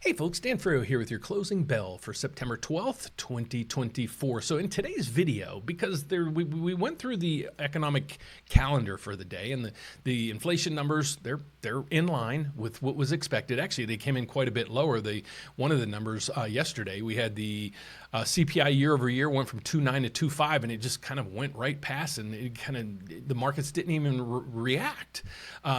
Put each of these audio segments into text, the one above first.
Hey folks, Dan Frio here with your closing bell for September 12th, 2024. So in today's video, because we went through the economic calendar for the day, and the inflation numbers, they're in line with what was expected. Actually, they came in quite a bit lower. One of the numbers yesterday, we had the CPI year over year went from 2.9 to 2.5, and it just kind of went right past, and the markets didn't even react.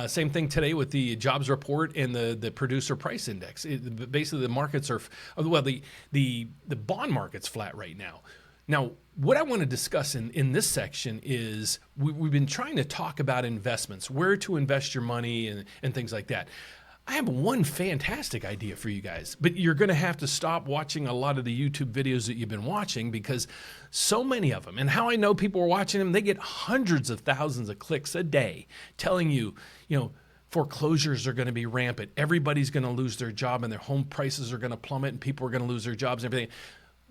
Same thing today with the jobs report and the producer price index. Basically, the markets are, well, the bond market's flat right now. Now, what I want to discuss in this section is we've been trying to talk about investments, where to invest your money and things like that. I have one fantastic idea for you guys, but you're going to have to stop watching a lot of the YouTube videos that you've been watching, because so many of them, and how I know people are watching them, they get hundreds of thousands of clicks a day telling you, foreclosures are going to be rampant. Everybody's going to lose their job, and their home prices are going to plummet, and people are going to lose their jobs and everything.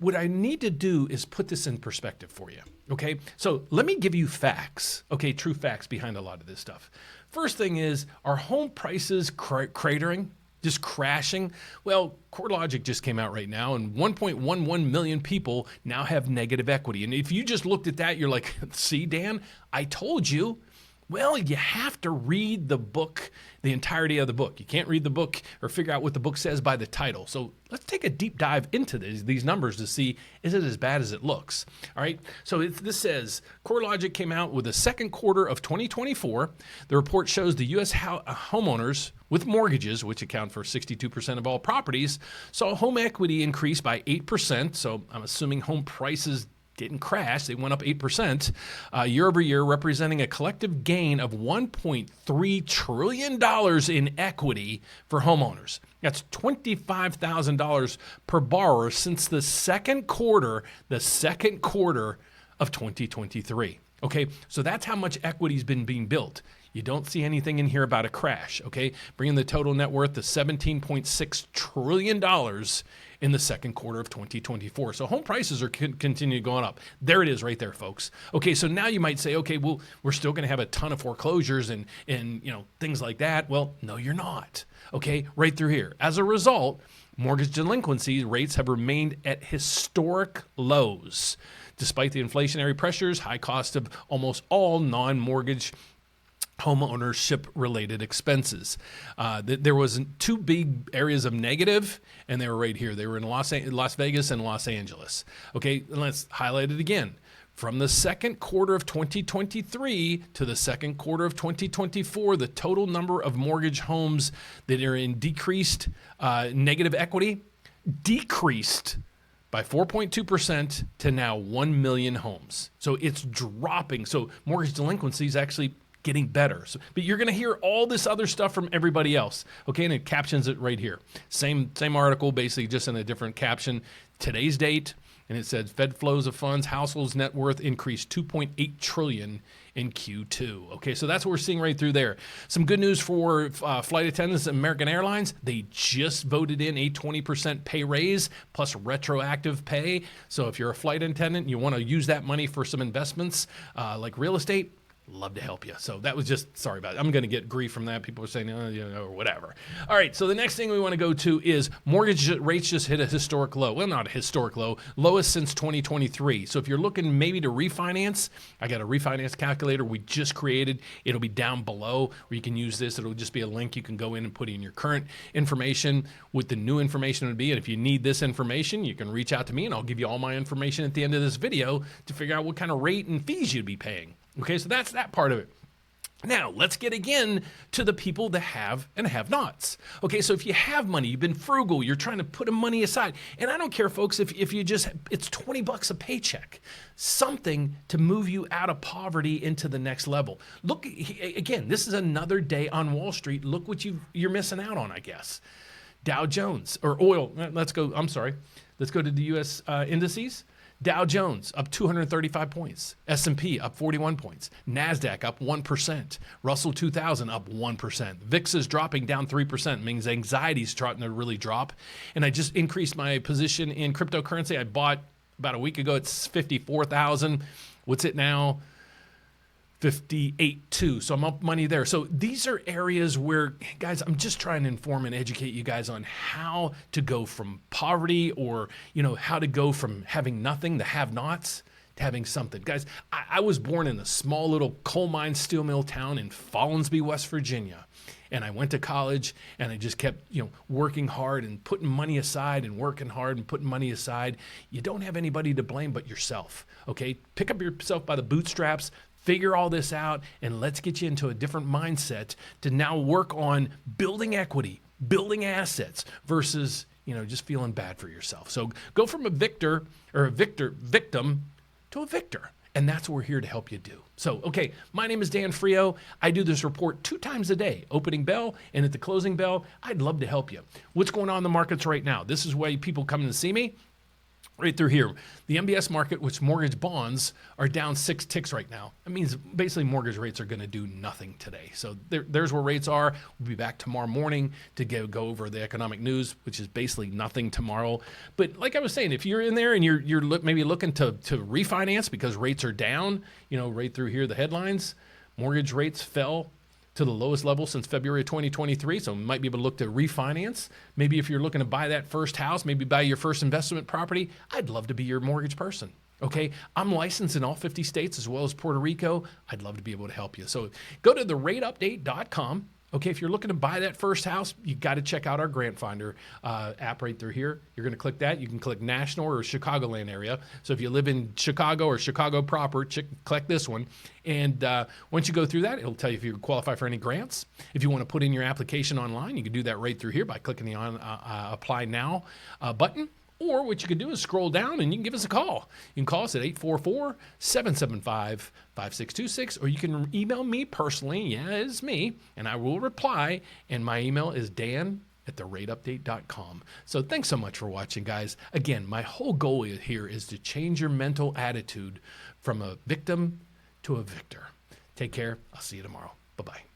What I need to do is put this in perspective for you, okay? So let me give you facts, okay, true facts behind a lot of this stuff. First thing is, are home prices cratering, just crashing? Well, CoreLogic just came out right now, and 1.11 million people now have negative equity. And if you just looked at that, you're like, see, Dan, I told you. Well, you have to read the book, the entirety of the book. You can't read the book or figure out what the book says by the title. So let's take a deep dive into these numbers to see, is it as bad as it looks? All right, so this says, CoreLogic came out with the second quarter of 2024. The report shows the U.S. homeowners with mortgages, which account for 62% of all properties, saw home equity increase by 8%. So I'm assuming home prices didn't crash. They went up 8% year over year, representing a collective gain of $1.3 trillion in equity for homeowners. That's $25,000 per borrower since the second quarter of 2023. Okay, so that's how much equity's been being built. You don't see anything in here about a crash, okay? Bringing the total net worth to $17.6 trillion in the second quarter of 2024. So home prices are continue going up. There it is right there, folks. Okay, so now you might say, okay, well, we're still going to have a ton of foreclosures and things like that. Well, no, you're not. Okay, right through here. As a result, mortgage delinquency rates have remained at historic lows. Despite the inflationary pressures, high cost of almost all non-mortgage home ownership related expenses. There was two big areas of negative, and they were right here. They were in Las Vegas and Los Angeles. Okay, let's highlight it again. From the second quarter of 2023 to the second quarter of 2024, the total number of mortgage homes that are in decreased negative equity decreased by 4.2% to now 1 million homes. So it's dropping. So mortgage delinquency is actually getting better. But you're going to hear all this other stuff from everybody else. Okay, and it captions it right here. Same article, basically just in a different caption. Today's date, and it said Fed flows of funds, households' net worth increased 2.8 trillion in Q2. Okay, so that's what we're seeing right through there. Some good news for flight attendants at American Airlines. They just voted in a 20% pay raise plus retroactive pay. So if you're a flight attendant and you want to use that money for some investments like real estate, love to help you. So that was just, sorry about it. I'm going to get grief from that. People are saying, or whatever. All right. So the next thing we want to go to is mortgage rates just hit a historic low. Well, not a historic low, lowest since 2023. So if you're looking maybe to refinance, I got a refinance calculator we just created. It'll be down below where you can use this. It'll just be a link. You can go in and put in your current information with the new information it'll be. And if you need this information, you can reach out to me and I'll give you all my information at the end of this video to figure out what kind of rate and fees you'd be paying. Okay, so that's that part of it. Now, let's get again to the people that have and have-nots. Okay, so if you have money, you've been frugal, you're trying to put money aside. And I don't care, folks, if you just, it's $20 a paycheck. Something to move you out of poverty into the next level. Look, again, this is another day on Wall Street. Look what you're missing out on, I guess. Dow Jones, or oil, let's go to the U.S. Indices. Dow Jones up 235 points. S&P up 41 points. NASDAQ up 1%. Russell 2000 up 1%. VIX is dropping down 3%. Means anxiety's starting to really drop. And I just increased my position in cryptocurrency. I bought about a week ago. It's 54,000. What's it now? 58.2. So I'm up money there. So these are areas where, guys, I'm just trying to inform and educate you guys on how to go from poverty, or, how to go from having nothing, the have-nots, to having something. Guys, I was born in a small little coal mine steel mill town in Follinsby, West Virginia. And I went to college, and I just kept, working hard and putting money aside and working hard and putting money aside. You don't have anybody to blame but yourself, okay? Pick up yourself by the bootstraps, figure all this out, and let's get you into a different mindset to now work on building equity, building assets versus, just feeling bad for yourself. So go from a victim to a victor. And that's what we're here to help you do. So, okay, my name is Dan Frio. I do this report 2 times a day, opening bell and at the closing bell. I'd love to help you. What's going on in the markets right now? This is why people come to see me. Right through here, the MBS market, which mortgage bonds, are down 6 ticks right now. That means basically mortgage rates are going to do nothing today. So there's where rates are. We'll be back tomorrow morning to go over the economic news, which is basically nothing tomorrow. But like I was saying, if you're in there and you're maybe looking to refinance because rates are down, right through here, the headlines, mortgage rates fell to the lowest level since February 2023. So we might be able to look to refinance. Maybe if you're looking to buy that first house, maybe buy your first investment property, I'd love to be your mortgage person. Okay, I'm licensed in all 50 states as well as Puerto Rico. I'd love to be able to help you. So go to therateupdate.com. Okay, if you're looking to buy that first house, you got to check out our Grant Finder app right through here. You're going to click that. You can click national or Chicagoland area. So if you live in Chicago or Chicago proper, click this one. And once you go through that, it'll tell you if you qualify for any grants. If you want to put in your application online, you can do that right through here by clicking the Apply Now button. Or what you can do is scroll down and you can give us a call. You can call us at 844-775-5626, or you can email me personally. Yeah, it's me, and I will reply. And my email is dan@therateupdate.com. So thanks so much for watching, guys. Again, my whole goal here is to change your mental attitude from a victim to a victor. Take care. I'll see you tomorrow. Bye-bye.